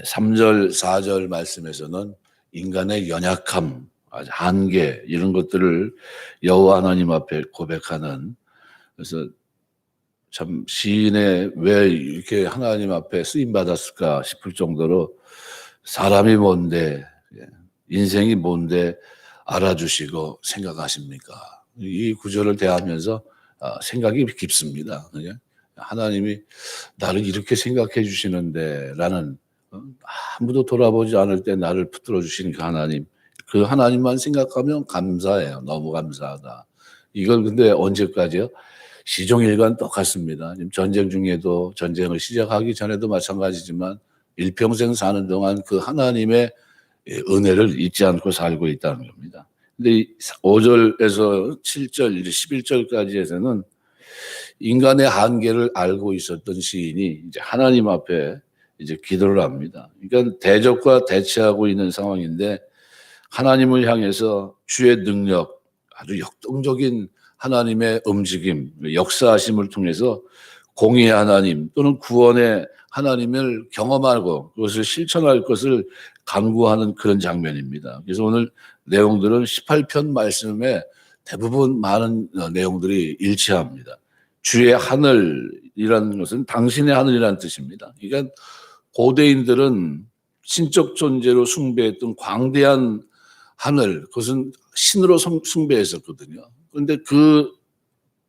3절, 4절 말씀에서는 인간의 연약함, 한계 이런 것들을 여호와 하나님 앞에 고백하는, 그래서 참 시인의 왜 이렇게 하나님 앞에 쓰임 받았을까 싶을 정도로 사람이 뭔데, 인생이 뭔데 알아주시고 생각하십니까? 이 구절을 대하면서 생각이 깊습니다. 하나님이 나를 이렇게 생각해 주시는데 라는, 아무도 돌아보지 않을 때 나를 붙들어 주시는 그 하나님, 그 하나님만 생각하면 감사해요. 너무 감사하다. 이걸 근데 언제까지요? 시종일관 똑같습니다. 지금 전쟁 중에도, 전쟁을 시작하기 전에도 마찬가지지만 일평생 사는 동안 그 하나님의 은혜를 잊지 않고 살고 있다는 겁니다. 근데 5절에서 7절, 11절까지에서는 인간의 한계를 알고 있었던 시인이 이제 하나님 앞에 이제 기도를 합니다. 그러니까 대적과 대치하고 있는 상황인데 하나님을 향해서 주의 능력, 아주 역동적인 하나님의 움직임, 역사하심을 통해서 공의의 하나님 또는 구원의 하나님을 경험하고 그것을 실천할 것을 간구하는 그런 장면입니다. 그래서 오늘 내용들은 18편 말씀에 대부분 많은 내용들이 일치합니다. 주의 하늘이라는 것은 당신의 하늘이라는 뜻입니다. 그러니까 고대인들은 신적 존재로 숭배했던 광대한 하늘, 그것은 신으로 숭배했었거든요. 그런데 그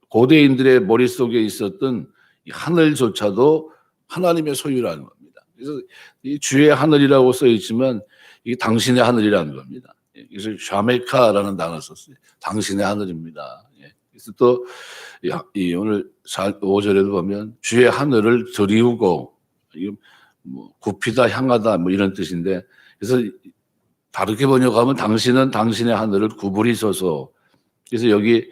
고대인들의 머릿속에 있었던 이 하늘조차도 하나님의 소유라는 겁니다. 그래서 이 주의 하늘이라고 써 있지만 이게 당신의 하늘이라는 겁니다. 그래서 샤메카라는 단어 썼어요. 당신의 하늘입니다. 그래서 또 이 오늘 5절에도 보면 주의 하늘을 드리우고, 뭐 굽히다 향하다 뭐 이런 뜻인데, 그래서 다르게 번역하면 당신은 당신의 하늘을 구부리소서. 그래서 여기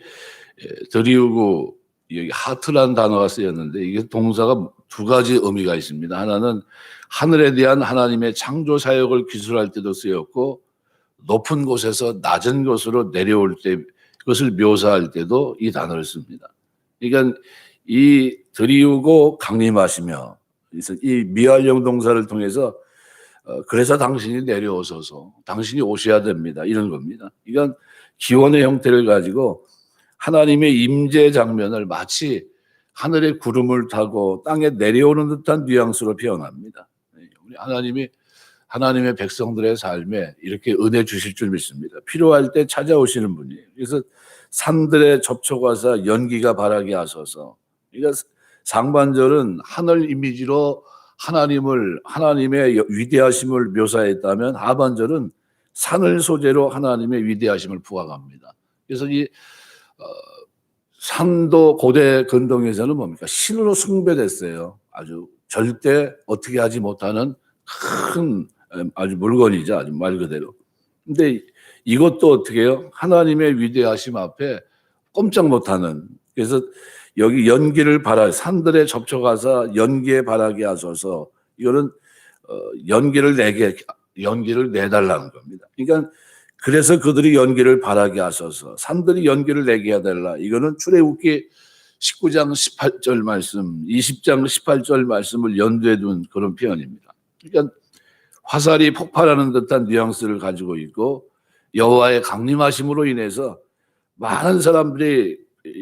드리우고 여기 하트라는 단어가 쓰였는데 이게 동사가 두 가지 의미가 있습니다. 하나는 하늘에 대한 하나님의 창조 사역을 기술할 때도 쓰였고, 높은 곳에서 낮은 곳으로 내려올 때 그것을 묘사할 때도 이 단어를 씁니다. 그러니까 이 드리우고 강림하시며, 그래서 이 미활용 동사를 통해서 그래서 당신이 내려오소서, 당신이 오셔야 됩니다, 이런 겁니다. 이건 기원의 형태를 가지고 하나님의 임재 장면을 마치 하늘의 구름을 타고 땅에 내려오는 듯한 뉘앙스로 표현합니다. 우리 하나님의 백성들의 삶에 이렇게 은혜 주실 줄 믿습니다. 필요할 때 찾아오시는 분이에요. 그래서 산들에 접촉하사 연기가 바라게 하소서. 그러니까 상반절은 하늘 이미지로 하나님의 위대하심을 묘사했다면 하반절은 산을 소재로 하나님의 위대하심을 부각합니다. 그래서 이 산도 고대 근동에서는 뭡니까? 신으로 숭배됐어요. 아주 절대 어떻게 하지 못하는 큰 아주 물건이죠. 아주 말 그대로. 근데 이것도 어떻게 해요? 하나님의 위대하심 앞에 꼼짝 못하는. 그래서 여기 연기를 산들에 접촉하사 연기에 바라게 하소서. 이거는 연기를 내달라는 겁니다. 그러니까 그래서 그들이 연기를 바라게 하소서. 산들이 연기를 내게 해달라. 이거는 출애굽기 19장 18절 말씀, 20장 18절 말씀을 연두에 둔 그런 표현입니다. 그러니까 화살이 폭발하는 듯한 뉘앙스를 가지고 있고, 여호와의 강림하심으로 인해서 많은 사람들이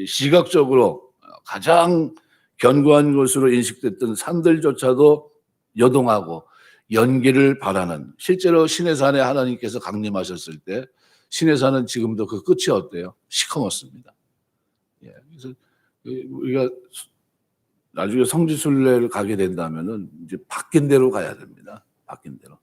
시각적으로 가장 견고한 것으로 인식됐던 산들조차도 여동하고 연기를 바라는, 실제로 시내산에 하나님께서 강림하셨을 때 시내산은 지금도 그 끝이 어때요? 시커멓습니다. 그래서 우리가 나중에 성지순례를 가게 된다면은 이제 바뀐 데로 가야 됩니다. 바뀐 데로.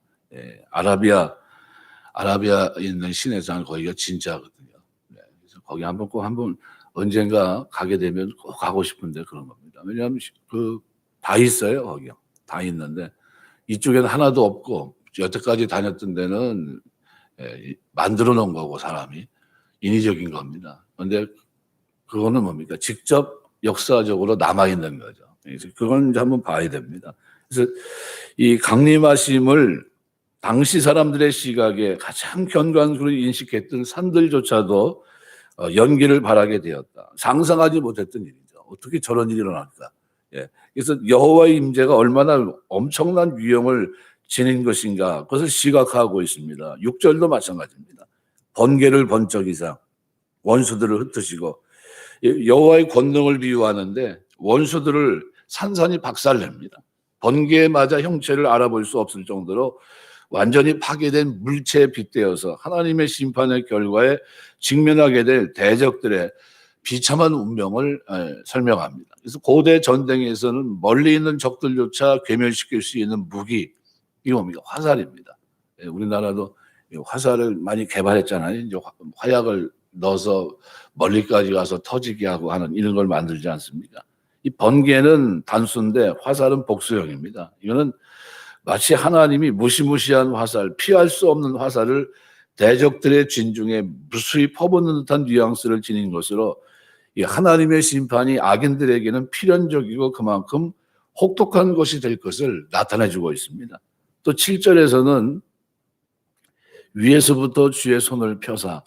아라비아에 있는 시내산 거기가 진짜거든요. 그래서 거기 꼭 한번 언젠가 가게 되면 꼭 가고 싶은데 그런 겁니다. 왜냐하면 다 있어요, 거기요. 다 있는데 이쪽에는 하나도 없고, 여태까지 다녔던 데는 만들어 놓은 거고, 사람이 인위적인 겁니다. 그런데 그거는 뭡니까? 직접 역사적으로 남아 있는 거죠. 그래서 그건 이제 한번 봐야 됩니다. 그래서 이 강림하심을 당시 사람들의 시각에 가장 견고한 그런 인식했던 산들조차도 연기를 바라게 되었다. 상상하지 못했던 일이죠. 어떻게 저런 일이 일어날까? 그래서 여호와의 임재가 얼마나 엄청난 위엄을 지닌 것인가, 그것을 시각하고 있습니다. 6절도 마찬가지입니다. 번개를 본 적 이상 원수들을 흩으시고, 여호와의 권능을 비유하는데 원수들을 산산이 박살냅니다. 번개에 맞아 형체를 알아볼 수 없을 정도로 완전히 파괴된 물체에 빗대어서 하나님의 심판의 결과에 직면하게 될 대적들의 비참한 운명을 설명합니다. 그래서 고대 전쟁에서는 멀리 있는 적들조차 괴멸시킬 수 있는 무기, 이게 뭡니까? 화살입니다. 우리나라도 화살을 많이 개발했잖아요. 이제 화약을 넣어서 멀리까지 가서 터지게 하고 하는 이런 걸 만들지 않습니까? 이 번개는 단수인데 화살은 복수형입니다. 이거는 마치 하나님이 무시무시한 화살, 피할 수 없는 화살을 대적들의 진중에 무수히 퍼붓는 듯한 뉘앙스를 지닌 것으로 이 하나님의 심판이 악인들에게는 필연적이고 그만큼 혹독한 것이 될 것을 나타내주고 있습니다. 또 7절에서는 위에서부터 주의 손을 펴사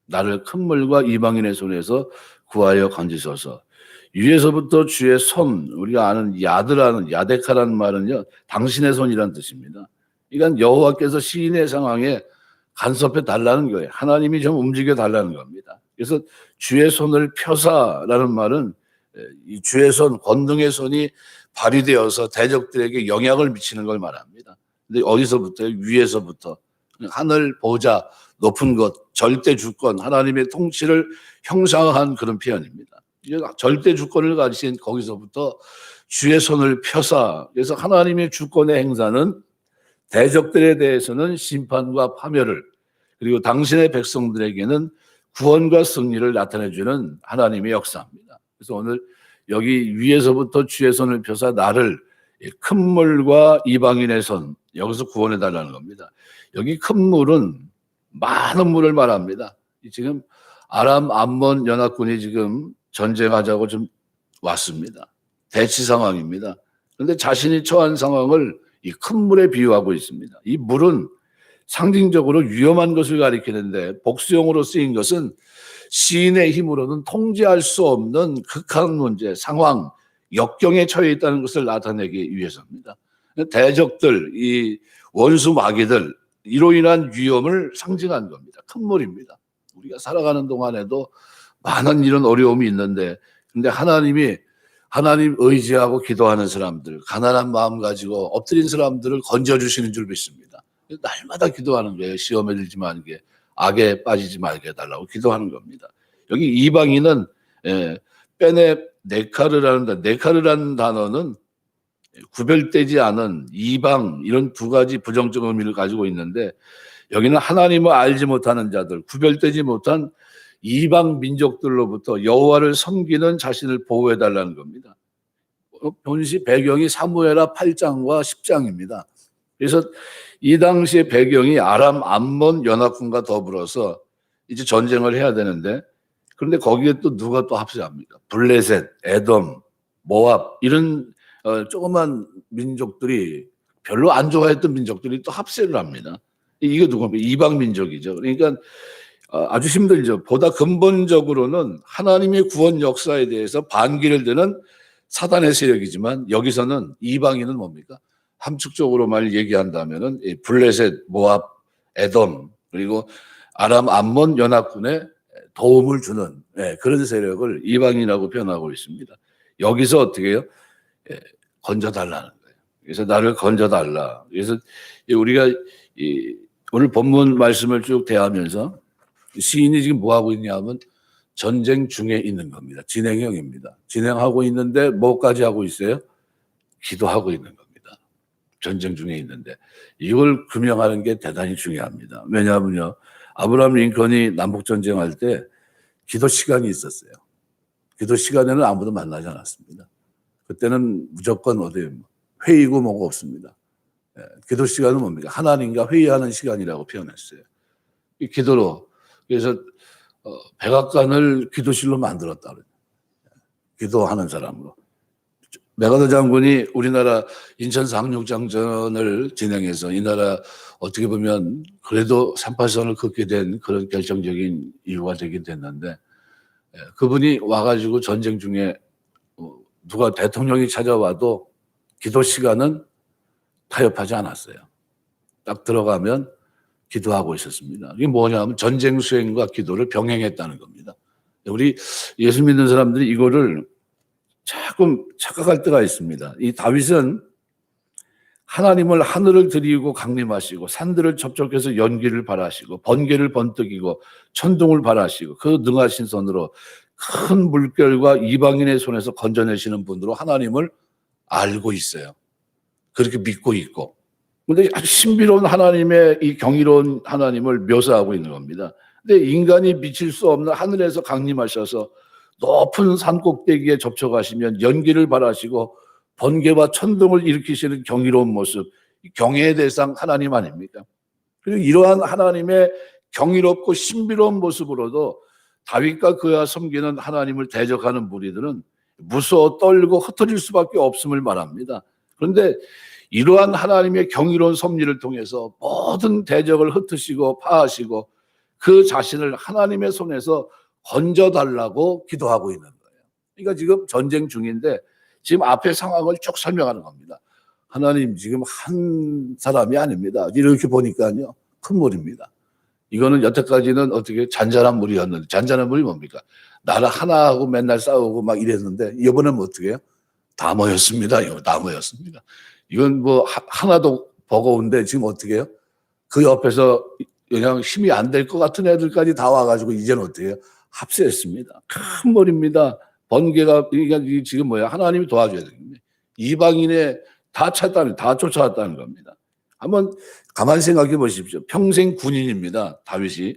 나를 큰 물과 이방인의 손에서 구하여 건지소서. 위에서부터 주의 손, 우리가 아는 야드라는 야데카라는 말은요, 당신의 손이라는 뜻입니다. 그러니까 여호와께서 시인의 상황에 간섭해 달라는 거예요. 하나님이 좀 움직여 달라는 겁니다. 그래서 주의 손을 펴사라는 말은 이 주의 손, 권능의 손이 발휘되어서 대적들에게 영향을 미치는 걸 말합니다. 근데 어디서부터요? 위에서부터. 하늘 보좌, 높은 것, 절대 주권, 하나님의 통치를 형상화한 그런 표현입니다. 절대 주권을 가지신 거기서부터 주의 손을 펴사. 그래서 하나님의 주권의 행사는 대적들에 대해서는 심판과 파멸을, 그리고 당신의 백성들에게는 구원과 승리를 나타내주는 하나님의 역사입니다. 그래서 오늘 여기 위에서부터 주의 손을 펴사 나를 큰 물과 이방인의 손, 여기서 구원해 달라는 겁니다. 여기 큰 물은 많은 물을 말합니다. 지금 아람 암몬 연합군이 지금 전쟁하자고 좀 왔습니다. 대치 상황입니다. 그런데 자신이 처한 상황을 이 큰 물에 비유하고 있습니다. 이 물은 상징적으로 위험한 것을 가리키는데 복수형으로 쓰인 것은 시인의 힘으로는 통제할 수 없는 극한 문제, 상황, 역경에 처해 있다는 것을 나타내기 위해서입니다. 대적들, 이 원수 마귀들, 이로 인한 위험을 상징한 겁니다. 큰 물입니다. 우리가 살아가는 동안에도 많은 이런 어려움이 있는데, 근데 하나님 의지하고 기도하는 사람들, 가난한 마음 가지고 엎드린 사람들을 건져주시는 줄 믿습니다. 날마다 기도하는 거예요. 시험에 들지 말게, 악에 빠지지 말게 해달라고 기도하는 겁니다. 여기 이방인은 빼네 네카르라는 단어는 구별되지 않은 이방, 이런 두 가지 부정적 의미를 가지고 있는데, 여기는 하나님을 알지 못하는 자들, 구별되지 못한 이방 민족들로부터 여호와를 섬기는 자신을 보호해 달라는 겁니다. 본시 배경이 사무엘하 8장과 10장입니다. 그래서 이 당시의 배경이 아람 암몬 연합군과 더불어서 이제 전쟁을 해야 되는데, 그런데 거기에 또 누가 또 합세합니까? 블레셋, 에돔, 모압, 이런 조그만 민족들이, 별로 안 좋아했던 민족들이 또 합세를 합니다. 이게 누굽니까? 이방 민족이죠. 그러니까 아주 힘들죠. 보다 근본적으로는 하나님의 구원 역사에 대해서 반기를 드는 사단의 세력이지만, 여기서는 이방인은 뭡니까? 함축적으로만 얘기한다면은 블레셋, 모압, 에돔, 그리고 아람 암몬 연합군에 도움을 주는 그런 세력을 이방인이라고 표현하고 있습니다. 여기서 어떻게 해요? 건져달라는 거예요. 그래서 나를 건져달라. 그래서 우리가 오늘 본문 말씀을 쭉 대하면서 시인이 지금 뭐 하고 있냐면 전쟁 중에 있는 겁니다. 진행형입니다. 진행하고 있는데 뭐까지 하고 있어요? 기도하고 있는 겁니다. 전쟁 중에 있는데 이걸 규명하는 게 대단히 중요합니다. 왜냐하면요, 아브라함 링컨이 남북전쟁할 때 기도 시간이 있었어요. 기도 시간에는 아무도 만나지 않았습니다. 그때는 무조건 어디 회의고 뭐가 없습니다. 기도 시간은 뭡니까? 하나님과 회의하는 시간이라고 표현했어요. 이 기도로. 그래서 백악관을 기도실로 만들었다. 기도하는 사람으로. 메가더 장군이 우리나라 인천 상륙작전을 진행해서 이 나라 어떻게 보면 그래도 38선을 긋게 된 그런 결정적인 이유가 되긴 됐는데, 그분이 와가지고 전쟁 중에 누가 대통령이 찾아와도 기도 시간은 타협하지 않았어요. 딱 들어가면 기도하고 있었습니다. 이게 뭐냐면 전쟁 수행과 기도를 병행했다는 겁니다. 우리 예수 믿는 사람들이 이거를 조금 착각할 때가 있습니다. 이 다윗은 하나님을 하늘을 드리고 강림하시고 산들을 접촉해서 연기를 발하시고 번개를 번뜩이고 천둥을 발하시고 그 능하신 손으로 큰 물결과 이방인의 손에서 건져내시는 분으로 하나님을 알고 있어요. 그렇게 믿고 있고. 그런데 아주 신비로운 하나님의 이 경이로운 하나님을 묘사하고 있는 겁니다. 근데 인간이 미칠 수 없는 하늘에서 강림하셔서 높은 산 꼭대기에 접촉하시면 연기를 발하시고 번개와 천둥을 일으키시는 경이로운 모습, 경애의 대상 하나님 아닙니까? 그리고 이러한 하나님의 경이롭고 신비로운 모습으로도 다윗과 그가 섬기는 하나님을 대적하는 무리들은 무서워 떨고 흩어질 수밖에 없음을 말합니다. 그런데 이러한 하나님의 경이로운 섭리를 통해서 모든 대적을 흩으시고 파하시고 그 자신을 하나님의 손에서 건져달라고 기도하고 있는 거예요. 그러니까 지금 전쟁 중인데 지금 앞에 상황을 쭉 설명하는 겁니다. 하나님 지금 한 사람이 아닙니다. 이렇게 보니까요. 큰 물입니다. 이거는 여태까지는 어떻게 잔잔한 물이었는데 잔잔한 물이 뭡니까? 나라 하나하고 맨날 싸우고 막 이랬는데 이번에는 어떻게 해요? 다 모였습니다. 이거 다 모였습니다. 이건 뭐 하나도 버거운데 지금 어떻게 해요? 그 옆에서 그냥 힘이 안 될 것 같은 애들까지 다 와가지고 이제는 어떻게 해요? 합세했습니다. 큰 물입니다. 번개가 이게 지금 뭐야? 하나님이 도와줘야 되겠네. 이방인에 다 찾다는 다 쫓아왔다는 겁니다. 한번 가만히 생각해 보십시오. 평생 군인입니다. 다윗이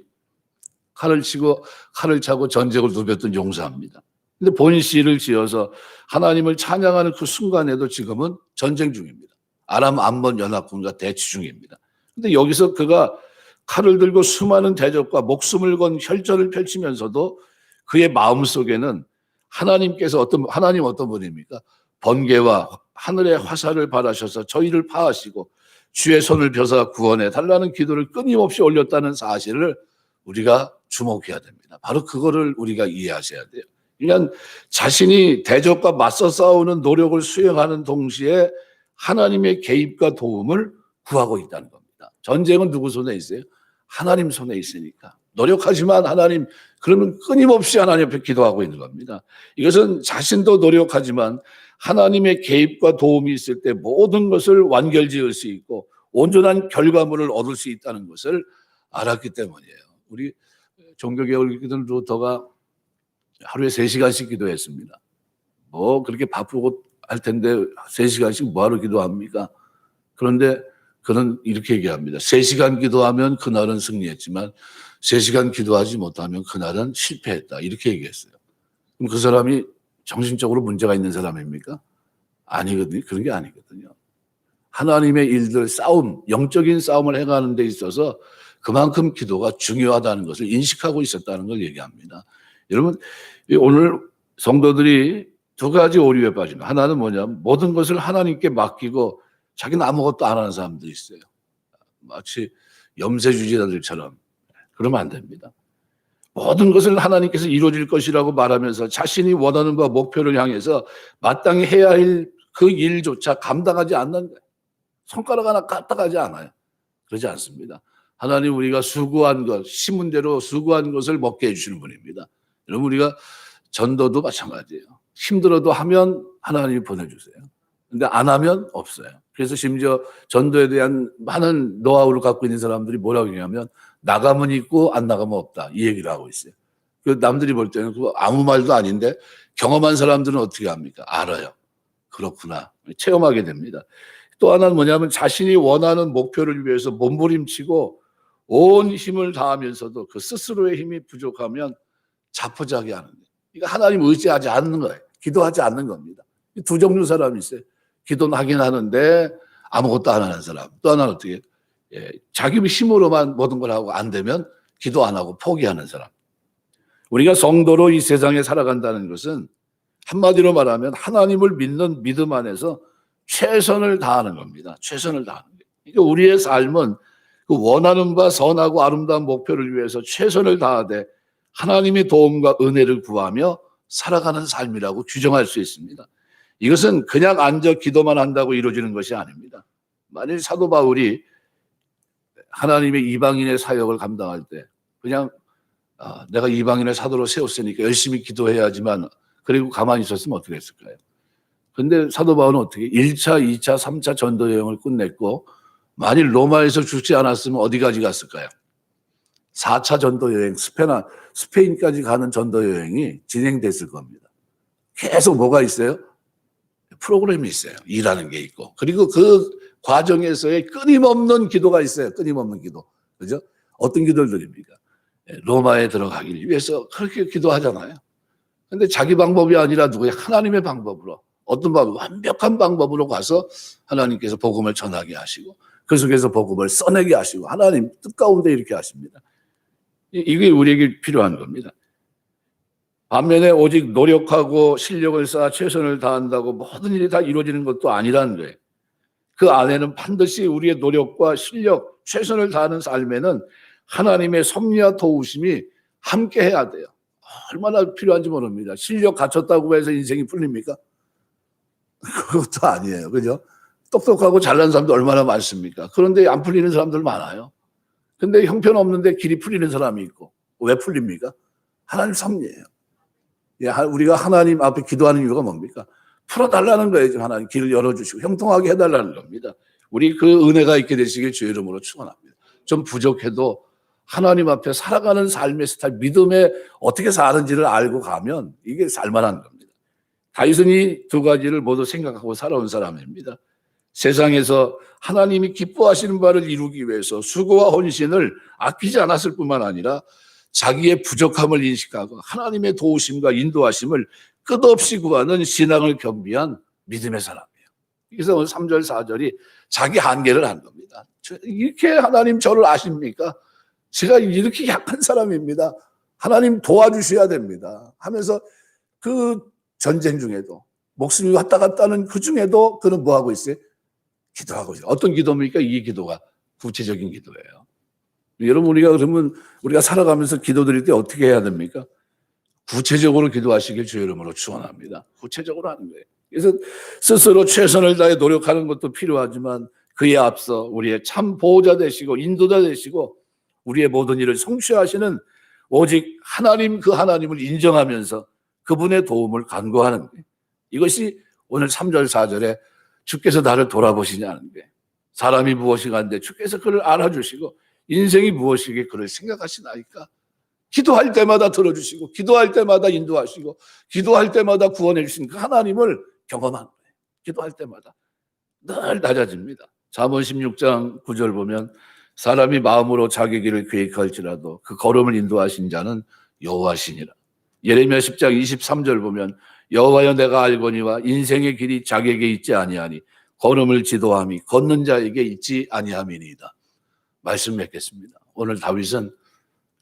칼을 치고 칼을 차고 전쟁을 누볐던 용사입니다. 근데 본시를 지어서 하나님을 찬양하는 그 순간에도 지금은 전쟁 중입니다. 아람 암몬 연합군과 대치 중입니다. 근데 여기서 그가 칼을 들고 수많은 대적과 목숨을 건 혈전을 펼치면서도 그의 마음속에는 하나님께서 하나님 어떤 분입니까? 번개와 하늘의 화살을 발하셔서 저희를 파하시고 주의 손을 펴서 구원해 달라는 기도를 끊임없이 올렸다는 사실을 우리가 주목해야 됩니다. 바로 그거를 우리가 이해하셔야 돼요. 그러니까 자신이 대적과 맞서 싸우는 노력을 수행하는 동시에 하나님의 개입과 도움을 구하고 있다는 겁니다. 전쟁은 누구 손에 있어요? 하나님 손에 있으니까. 노력하지만 하나님, 그러면 끊임없이 하나님 앞에 기도하고 있는 겁니다. 이것은 자신도 노력하지만 하나님의 개입과 도움이 있을 때 모든 것을 완결지을 수 있고 온전한 결과물을 얻을 수 있다는 것을 알았기 때문이에요. 우리 종교개혁 기도는 루터가 하루에 3시간씩 기도했습니다. 뭐 그렇게 바쁘고 할 텐데 3시간씩 뭐하러 기도합니까? 그런데 그는 이렇게 얘기합니다. 3시간 기도하면 그날은 승리했지만 3시간 기도하지 못하면 그날은 실패했다. 이렇게 얘기했어요. 그럼 그 사람이 정신적으로 문제가 있는 사람입니까? 아니거든요. 그런 게 아니거든요. 하나님의 일들, 싸움, 영적인 싸움을 해가는 데 있어서 그만큼 기도가 중요하다는 것을 인식하고 있었다는 걸 얘기합니다. 여러분, 오늘 성도들이 2가지 오류에 빠집니다. 하나는 뭐냐면 모든 것을 하나님께 맡기고 자기는 아무것도 안 하는 사람들이 있어요. 마치 염세주의자들처럼. 그러면 안 됩니다. 모든 것을 하나님께서 이루어질 것이라고 말하면서 자신이 원하는 바 목표를 향해서 마땅히 해야 할 그 일조차 감당하지 않는 거예요. 손가락 하나 까딱하지 않아요. 그러지 않습니다. 하나님 우리가 수고한 것, 심은 대로 수고한 것을 먹게 해주시는 분입니다. 여러분 우리가 전도도 마찬가지예요. 힘들어도 하면 하나님이 보내주세요. 근데 안 하면 없어요. 그래서 심지어 전도에 대한 많은 노하우를 갖고 있는 사람들이 뭐라고 얘기하면 나가면 있고 안 나가면 없다. 이 얘기를 하고 있어요. 그 남들이 볼 때는 그거 아무 말도 아닌데 경험한 사람들은 어떻게 합니까? 알아요. 그렇구나. 체험하게 됩니다. 또 하나는 뭐냐면 자신이 원하는 목표를 위해서 몸부림치고 온 힘을 다하면서도 그 스스로의 힘이 부족하면 자포자기하는 거예요. 이거 하나님 의지하지 않는 거예요. 기도하지 않는 겁니다. 2 종류 사람이 있어요. 기도는 하긴 하는데 아무것도 안 하는 사람. 또 하나는 어떻게 자기 힘으로만 모든 걸 하고 안 되면 기도 안 하고 포기하는 사람. 우리가 성도로 이 세상에 살아간다는 것은 한마디로 말하면 하나님을 믿는 믿음 안에서 최선을 다하는 겁니다. 최선을 다하는 거예요. 그러니까 우리의 삶은 그 원하는 바 선하고 아름다운 목표를 위해서 최선을 다하되 하나님의 도움과 은혜를 구하며 살아가는 삶이라고 규정할 수 있습니다. 이것은 그냥 앉아 기도만 한다고 이루어지는 것이 아닙니다. 만일 사도 바울이 하나님의 이방인의 사역을 감당할 때 그냥 내가 이방인의 사도로 세웠으니까 열심히 기도해야지만 그리고 가만히 있었으면 어떻게 했을까요? 근데 사도 바울은 어떻게 1차, 2차, 3차 전도 여행을 끝냈고 만일 로마에서 죽지 않았으면 어디까지 갔을까요? 4차 전도 여행, 스페인까지 가는 전도 여행이 진행됐을 겁니다. 계속 뭐가 있어요? 프로그램이 있어요. 일하는 게 있고. 그리고 그 과정에서의 끊임없는 기도가 있어요. 끊임없는 기도. 그죠? 어떤 기도를 드립니까? 로마에 들어가기 위해서 그렇게 기도하잖아요. 근데 자기 방법이 아니라 누구의 하나님의 방법으로 어떤 방법, 완벽한 방법으로 가서 하나님께서 복음을 전하게 하시고 그 속에서 복음을 써내게 하시고 하나님 뜻 가운데 이렇게 하십니다. 이게 우리에게 필요한 겁니다. 반면에 오직 노력하고 실력을 쌓아 최선을 다한다고 모든 일이 다 이루어지는 것도 아니라는 거예요. 그 안에는 반드시 우리의 노력과 실력, 최선을 다하는 삶에는 하나님의 섭리와 도우심이 함께 해야 돼요. 얼마나 필요한지 모릅니다. 실력 갖췄다고 해서 인생이 풀립니까? 그것도 아니에요. 그죠? 똑똑하고 잘난 사람도 얼마나 많습니까? 그런데 안 풀리는 사람들 많아요. 근데 형편없는데 길이 풀리는 사람이 있고. 왜 풀립니까? 하나님 섭리예요. 우리가 하나님 앞에 기도하는 이유가 뭡니까? 풀어달라는 거예요. 지금 하나님 길을 열어주시고 형통하게 해달라는 겁니다. 우리 그 은혜가 있게 되시길 주의 이름으로 축원합니다. 좀 부족해도 하나님 앞에 살아가는 삶의 스타일, 믿음에 어떻게 사는지를 알고 가면 이게 살만한 겁니다. 다윗은 이 두 가지를 모두 생각하고 살아온 사람입니다. 세상에서 하나님이 기뻐하시는 바를 이루기 위해서 수고와 헌신을 아끼지 않았을 뿐만 아니라 자기의 부족함을 인식하고 하나님의 도우심과 인도하심을 끝없이 구하는 신앙을 겸비한 믿음의 사람이에요. 그래서 오늘 3절, 4절이 자기 한계를 한 겁니다. 이렇게 하나님 저를 아십니까? 제가 이렇게 약한 사람입니다. 하나님 도와주셔야 됩니다. 하면서 그 전쟁 중에도 목숨이 왔다 갔다 하는 그 중에도 그는 뭐 하고 있어요? 기도하고 있어요. 어떤 기도입니까? 이 기도가 구체적인 기도예요. 여러분 우리가 살아가면서 기도드릴 때 어떻게 해야 됩니까? 구체적으로 기도하시길 주의 이름으로 축원합니다. 구체적으로 하는 거예요. 그래서 스스로 최선을 다해 노력하는 것도 필요하지만 그에 앞서 우리의 참 보호자 되시고 인도자 되시고 우리의 모든 일을 성취하시는 오직 하나님 그 하나님을 인정하면서 그분의 도움을 간구하는 거예요. 이것이 오늘 3절 4절에 주께서 나를 돌아보시냐는 거예요. 사람이 무엇인가 하는데 주께서 그를 알아주시고 인생이 무엇이기에 그를 생각하시나이까. 기도할 때마다 들어주시고 기도할 때마다 인도하시고 기도할 때마다 구원해 주신 그 하나님을 경험한 거예요. 기도할 때마다 늘 낮아집니다. 잠언 16장 9절 보면 사람이 마음으로 자기 길을 계획할지라도 그 걸음을 인도하신 자는 여호와시니라. 예레미야 10장 23절 보면 여호와여 내가 알거니와 인생의 길이 자기에게 있지 아니하니 걸음을 지도함이 걷는 자에게 있지 아니함이니이다. 말씀 맺겠습니다. 오늘 다윗은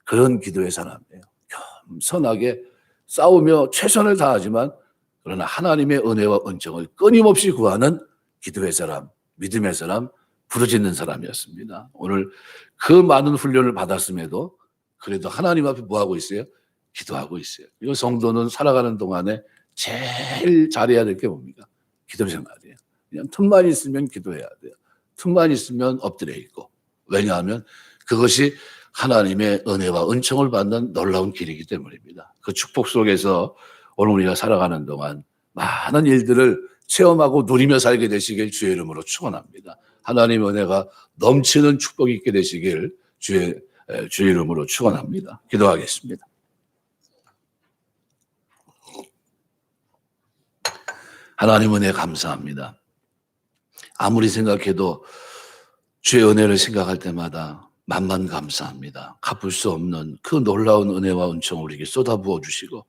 그런 기도의 사람이에요. 겸손하게 싸우며 최선을 다하지만 그러나 하나님의 은혜와 은총을 끊임없이 구하는 기도의 사람, 믿음의 사람, 부르짖는 사람이었습니다. 오늘 그 많은 훈련을 받았음에도 그래도 하나님 앞에 뭐하고 있어요? 기도하고 있어요. 이 성도는 살아가는 동안에 제일 잘해야 될 게 뭡니까? 기도 생활이에요. 그냥 틈만 있으면 기도해야 돼요. 틈만 있으면 엎드려 있고. 왜냐하면 그것이 하나님의 은혜와 은총을 받는 놀라운 길이기 때문입니다. 그 축복 속에서 오늘 우리가 살아가는 동안 많은 일들을 체험하고 누리며 살게 되시길 주의 이름으로 축원합니다. 하나님의 은혜가 넘치는 축복이 있게 되시길 주의 이름으로 축원합니다. 기도하겠습니다. 하나님 은혜 감사합니다. 아무리 생각해도 주의 은혜를 생각할 때마다 만만 감사합니다. 갚을 수 없는 그 놀라운 은혜와 은총을 우리에게 쏟아부어 주시고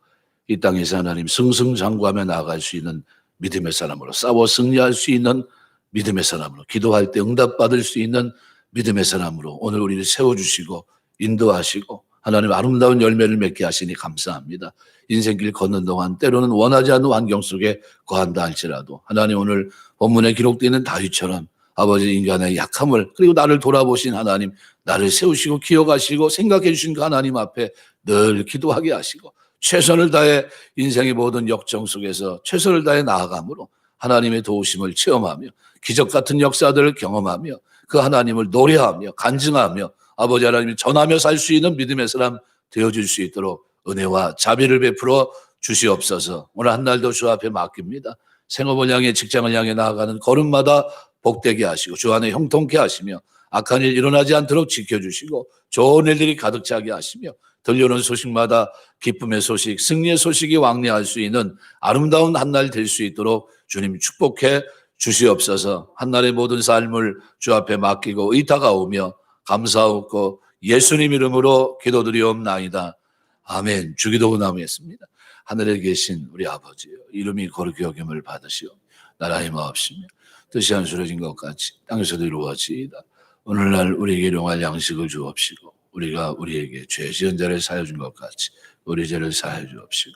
이 땅에서 하나님 승승장구하며 나아갈 수 있는 믿음의 사람으로 싸워 승리할 수 있는 믿음의 사람으로 기도할 때 응답받을 수 있는 믿음의 사람으로 오늘 우리를 세워주시고 인도하시고 하나님 아름다운 열매를 맺게 하시니 감사합니다. 인생길 걷는 동안 때로는 원하지 않는 환경 속에 거한다 할지라도 하나님 오늘 본문에 기록되어 있는 다윗처럼 아버지 인간의 약함을 그리고 나를 돌아보신 하나님 나를 세우시고 기억하시고 생각해 주신 그 하나님 앞에 늘 기도하게 하시고 최선을 다해 인생의 모든 역정 속에서 최선을 다해 나아감으로 하나님의 도우심을 체험하며 기적 같은 역사들을 경험하며 그 하나님을 노래하며 간증하며 아버지 하나님이 전하며 살 수 있는 믿음의 사람 되어줄 수 있도록 은혜와 자비를 베풀어 주시옵소서. 오늘 한 날도 주 앞에 맡깁니다. 생업을 향해 직장을 향해 나아가는 걸음마다 복되게 하시고 주 안에 형통케 하시며 악한 일 일어나지 않도록 지켜주시고 좋은 일들이 가득 차게 하시며 들려오는 소식마다 기쁨의 소식, 승리의 소식이 왕래할 수 있는 아름다운 한 날 될 수 있도록 주님 축복해 주시옵소서. 한날의 모든 삶을 주 앞에 맡기고 의탁하오며 감사하고 예수님 이름으로 기도드리옵나이다. 아멘. 주기도 나무였습니다. 하늘에 계신 우리 아버지여, 이름이 거룩히 여김을 받으시오. 나라의 마옵시며 뜻이 안수러진 것 같이 땅에서도 이루어지이다. 오늘날 우리에게 일용할 양식을 주옵시고 우리가 우리에게 죄 지은 자를 사하여 준 것 같이 우리 죄를 사하여 주옵시고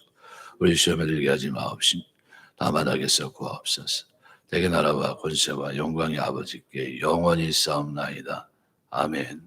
우리 시험에 들게 하지 마옵시며 다만 하게서 구하옵소서. 대개 나라와 권세와 영광이 아버지께 영원히 싸움나이다. 아멘.